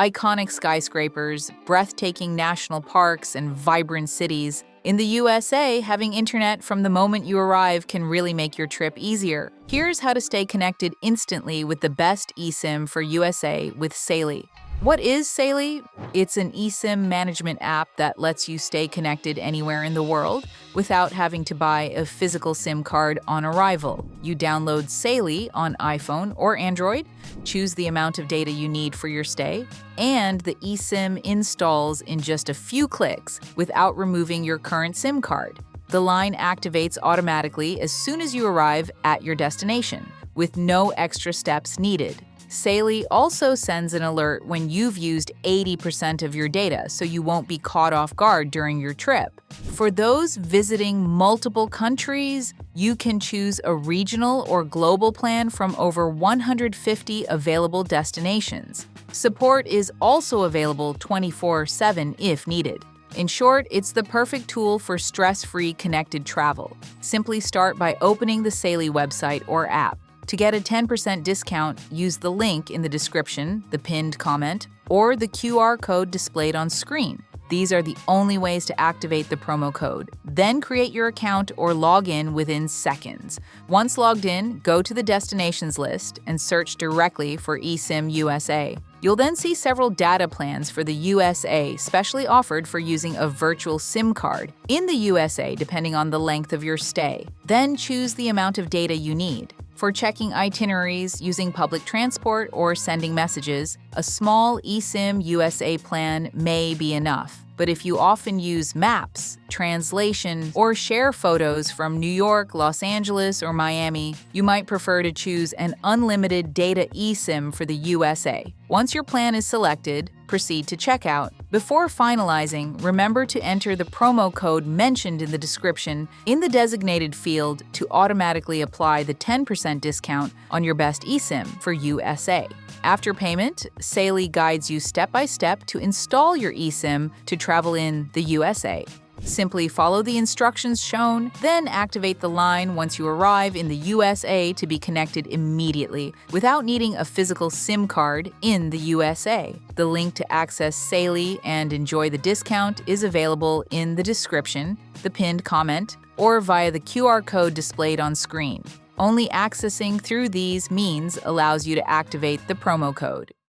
Iconic skyscrapers, breathtaking national parks, and vibrant cities. In the USA, having internet from the moment you arrive can really make your trip easier. Here's how to stay connected instantly with the best eSIM for USA with Saily. What is Saily? It's an eSIM management app that lets you stay connected anywhere in the world without having to buy a physical SIM card on arrival. You download Saily on iPhone or Android, choose the amount of data you need for your stay, and the eSIM installs in just a few clicks without removing your current SIM card. The line activates automatically as soon as you arrive at your destination, with no extra steps needed. Saily also sends an alert when you've used 80% of your data, so you won't be caught off guard during your trip. For those visiting multiple countries, you can choose a regional or global plan from over 150 available destinations. Support is also available 24/7 if needed. In short, it's the perfect tool for stress-free connected travel. Simply start by opening the Saily website or app. To get a 10% discount, use the link in the description, the pinned comment, or the QR code displayed on screen. These are the only ways to activate the promo code. Then create your account or log in within seconds. Once logged in, go to the destinations list and search directly for eSIM USA. You'll then see several data plans for the USA specially offered for using a virtual SIM card in the USA depending on the length of your stay. Then choose the amount of data you need. For checking itineraries, using public transport, or sending messages, a small eSIM USA plan may be enough. But if you often use maps, translation, or share photos from New York, Los Angeles, or Miami, you might prefer to choose an unlimited data eSIM for the USA. Once your plan is selected, proceed to checkout. Before finalizing, remember to enter the promo code mentioned in the description in the designated field to automatically apply the 10% discount on your best eSIM for USA. After payment, Saily guides you step-by-step to install your eSIM to travel in the USA. Simply follow the instructions shown, then activate the line once you arrive in the USA to be connected immediately, without needing a physical SIM card in the USA. The link to access Saily and enjoy the discount is available in the description, the pinned comment, or via the QR code displayed on screen. Only accessing through these means allows you to activate the promo code.